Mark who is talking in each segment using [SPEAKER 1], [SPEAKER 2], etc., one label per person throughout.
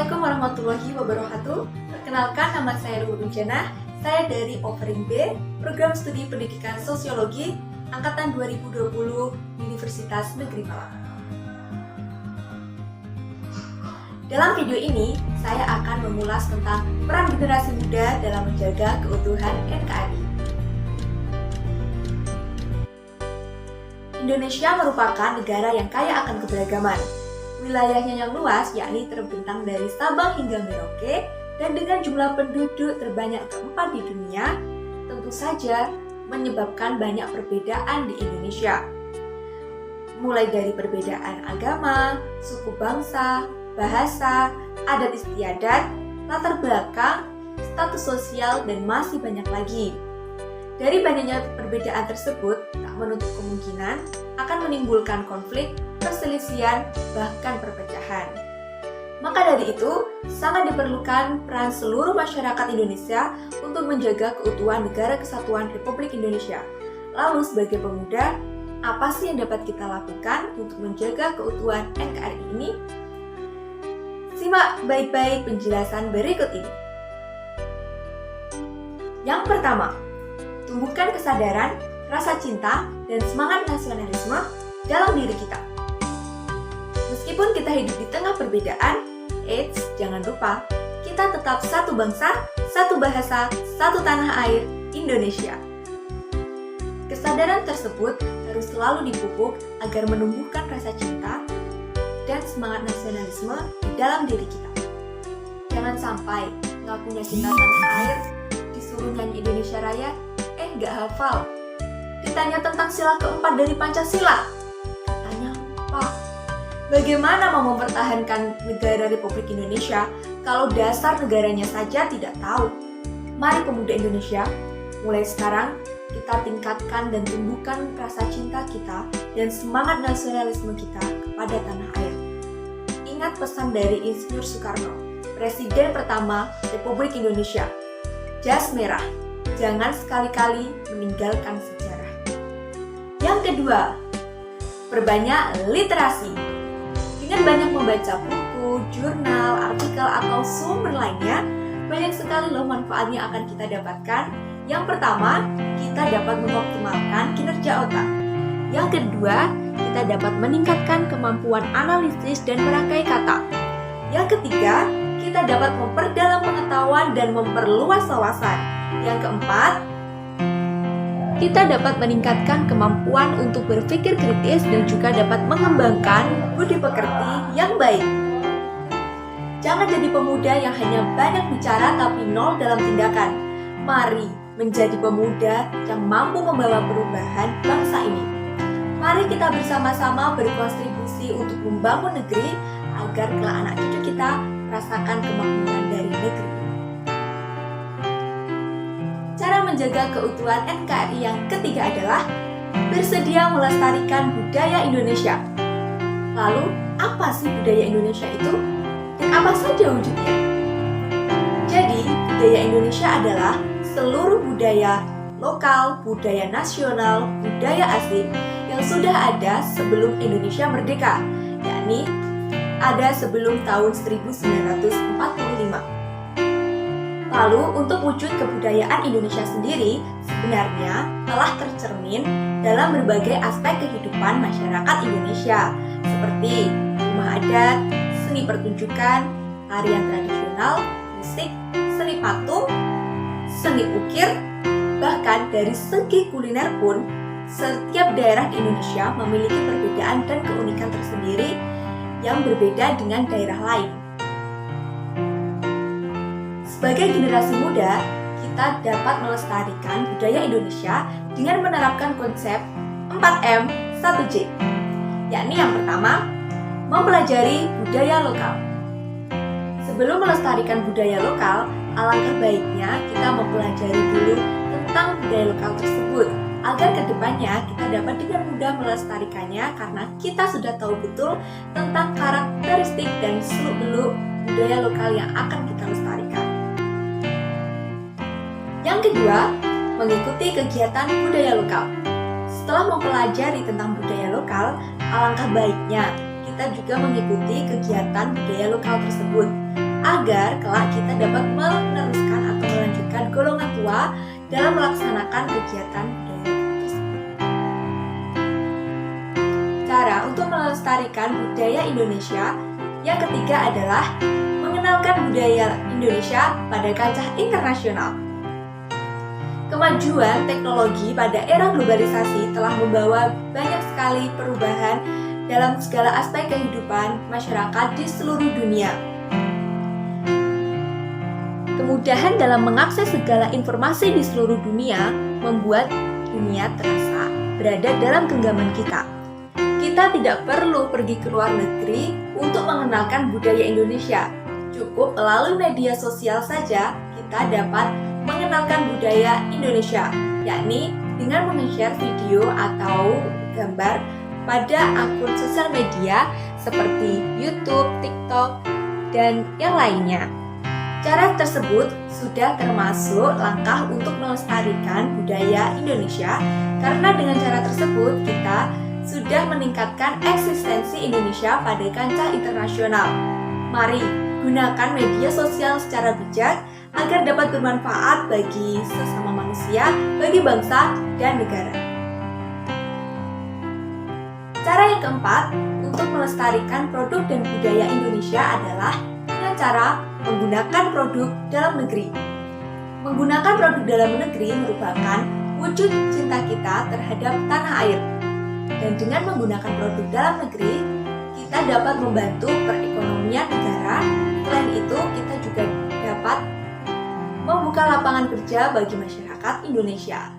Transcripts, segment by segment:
[SPEAKER 1] Assalamualaikum warahmatullahi wabarakatuh. Perkenalkan, nama saya Luhur Janah. Saya dari Offering B, Program Studi Pendidikan Sosiologi, Angkatan 2020, Universitas Negeri Malang. Dalam video ini, saya akan mengulas tentang peran generasi muda dalam menjaga keutuhan NKRI. Indonesia merupakan negara yang kaya akan keberagaman. Wilayahnya yang luas, yakni terbentang dari Sabang hingga Merauke, dan dengan jumlah penduduk terbanyak keempat di dunia, tentu saja menyebabkan banyak perbedaan di Indonesia. Mulai dari perbedaan agama, suku bangsa, bahasa, adat istiadat, latar belakang, status sosial, dan masih banyak lagi. Dari banyaknya perbedaan tersebut, tak menutup kemungkinan akan menimbulkan konflik, perselisihan, bahkan perpecahan. Maka dari itu, sangat diperlukan peran seluruh masyarakat Indonesia untuk menjaga keutuhan Negara Kesatuan Republik Indonesia. Lalu sebagai pemuda, apa sih yang dapat kita lakukan untuk menjaga keutuhan NKRI ini? Simak baik-baik penjelasan berikut ini. Yang pertama, tumbuhkan kesadaran, rasa cinta, dan semangat nasionalisme dalam diri kita. Meskipun kita hidup di tengah perbedaan, jangan lupa, kita tetap satu bangsa, satu bahasa, satu tanah air, Indonesia. Kesadaran tersebut harus selalu dipupuk agar menumbuhkan rasa cinta dan semangat nasionalisme di dalam diri kita. Jangan sampai ngakunya cinta tanah air, disuruh nyanyi Indonesia Raya, nggak hafal. Ditanya tentang sila keempat dari Pancasila, katanya lupa. Bagaimana mau mempertahankan negara Republik Indonesia kalau dasar negaranya saja tidak tahu? Mari pemuda Indonesia, mulai sekarang kita tingkatkan dan tumbuhkan rasa cinta kita dan semangat nasionalisme kita kepada tanah air. Ingat pesan dari Insinyur Soekarno, Presiden pertama Republik Indonesia. Jas merah, jangan sekali-kali meninggalkan sejarah. Yang kedua, perbanyak literasi. Dengan banyak membaca buku, jurnal, artikel, atau sumber lainnya, banyak sekali loh manfaat yang akan kita dapatkan. Yang pertama, kita dapat mengoptimalkan kinerja otak. Yang kedua, kita dapat meningkatkan kemampuan analisis dan merangkai kata. Yang ketiga, kita dapat memperdalam pengetahuan dan memperluas wawasan. Yang keempat, kita dapat meningkatkan kemampuan untuk berpikir kritis dan juga dapat mengembangkan budi pekerti yang baik. Jangan jadi pemuda yang hanya banyak bicara tapi nol dalam tindakan. Mari menjadi pemuda yang mampu membawa perubahan bangsa ini. Mari kita bersama-sama berkontribusi untuk membangun negeri agar kelak anak cucu kita merasakan kemakmuran dari negeri. Cara menjaga keutuhan NKRI yang ketiga adalah bersedia melestarikan budaya Indonesia. Lalu, apa sih budaya Indonesia itu? Dan apa saja wujudnya? Jadi, budaya Indonesia adalah seluruh budaya lokal, budaya nasional, budaya asing yang sudah ada sebelum Indonesia merdeka, yakni ada sebelum tahun 1945. Lalu, untuk wujud kebudayaan Indonesia sendiri sebenarnya telah tercermin dalam berbagai aspek kehidupan masyarakat Indonesia, seperti rumah adat, seni pertunjukan, tarian tradisional, musik, seni patung, seni ukir, bahkan dari segi kuliner pun, setiap daerah di Indonesia memiliki perbedaan dan keunikan tersendiri yang berbeda dengan daerah lain. Sebagai generasi muda, kita dapat melestarikan budaya Indonesia dengan menerapkan konsep 4M 1J, yakni yang pertama, mempelajari budaya lokal. Sebelum melestarikan budaya lokal, alangkah baiknya kita mempelajari dulu tentang budaya lokal tersebut, agar kedepannya kita dapat dengan mudah melestarikannya karena kita sudah tahu betul tentang karakteristik dan seluk-beluk budaya lokal yang akan kita lestarikan. Yang kedua, mengikuti kegiatan budaya lokal. Setelah mempelajari tentang budaya lokal, alangkah baiknya kita juga mengikuti kegiatan budaya lokal tersebut agar kelak kita dapat meneruskan atau melanjutkan golongan tua dalam melaksanakan kegiatan budaya tersebut. Cara untuk melestarikan budaya Indonesia yang ketiga adalah mengenalkan budaya Indonesia pada kancah internasional. Kemajuan teknologi pada era globalisasi telah membawa banyak sekali perubahan dalam segala aspek kehidupan masyarakat di seluruh dunia. Kemudahan dalam mengakses segala informasi di seluruh dunia membuat dunia terasa berada dalam genggaman kita. Kita tidak perlu pergi ke luar negeri untuk mengenalkan budaya Indonesia. Cukup melalui media sosial saja kita dapat mengenalkan budaya Indonesia, yakni dengan men-share video atau gambar pada akun sosial media seperti YouTube, TikTok, dan yang lainnya. Cara tersebut sudah termasuk langkah untuk melestarikan budaya Indonesia, karena dengan cara tersebut kita sudah meningkatkan eksistensi Indonesia pada kancah internasional. Mari gunakan media sosial secara bijak agar dapat bermanfaat bagi sesama manusia, bagi bangsa dan negara. Cara yang keempat untuk melestarikan produk dan budaya Indonesia adalah dengan cara menggunakan produk dalam negeri. Menggunakan produk dalam negeri merupakan wujud cinta kita terhadap tanah air. Dan dengan menggunakan produk dalam negeri, kita dapat membantu perekonomian negara. Selain itu, kita juga dapat membuka lapangan kerja bagi masyarakat Indonesia.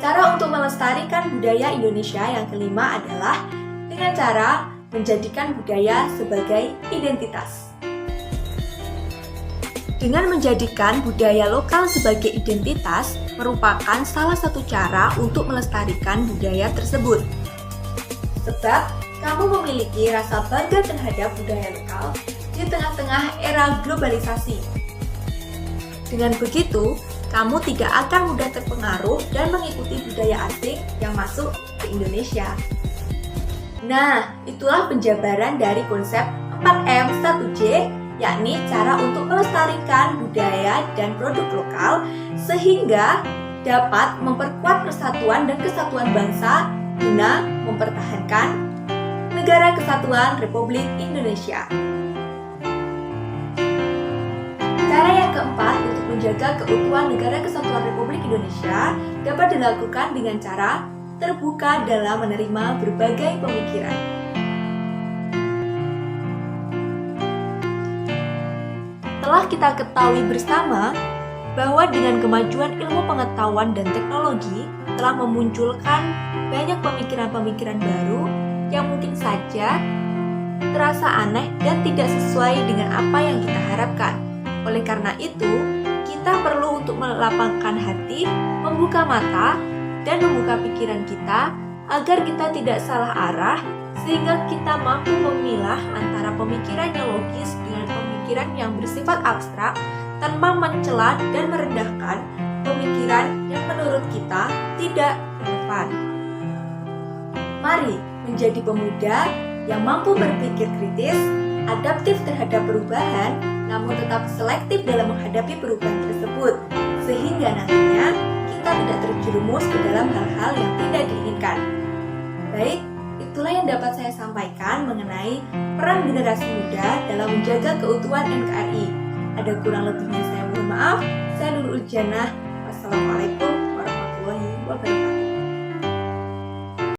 [SPEAKER 1] Cara untuk melestarikan budaya Indonesia yang kelima adalah dengan cara menjadikan budaya sebagai identitas. Dengan menjadikan budaya lokal sebagai identitas merupakan salah satu cara untuk melestarikan budaya tersebut. Sebab kamu memiliki rasa bangga terhadap budaya lokal di tengah-tengah era globalisasi. Dengan begitu, kamu tidak akan mudah terpengaruh dan mengikuti budaya asing yang masuk ke Indonesia. Nah, itulah penjabaran dari konsep 4M 1J, yakni cara untuk melestarikan budaya dan produk lokal sehingga dapat memperkuat persatuan dan kesatuan bangsa guna mempertahankan Negara Kesatuan Republik Indonesia. Cara yang keempat untuk menjaga keutuhan Negara Kesatuan Republik Indonesia dapat dilakukan dengan cara terbuka dalam menerima berbagai pemikiran. Telah kita ketahui bersama bahwa dengan kemajuan ilmu pengetahuan dan teknologi telah memunculkan banyak pemikiran-pemikiran baru yang mungkin saja terasa aneh dan tidak sesuai dengan apa yang kita harapkan. Oleh karena itu, kita perlu untuk melapangkan hati, membuka mata, dan membuka pikiran kita agar kita tidak salah arah, sehingga kita mampu memilah antara pemikiran yang logis dengan pemikiran yang bersifat abstrak tanpa mencela dan merendahkan pemikiran yang menurut kita tidak relevan. Mari menjadi pemuda yang mampu berpikir kritis, adaptif terhadap perubahan, namun tetap selektif dalam menghadapi perubahan tersebut, sehingga nantinya kita tidak terjerumus ke dalam hal-hal yang tidak diinginkan. Baik, itulah yang dapat saya sampaikan mengenai peran generasi muda dalam menjaga keutuhan NKRI. Ada kurang lebihnya saya mohon maaf. Saya Nurul Janah. Wassalamualaikum warahmatullahi wabarakatuh.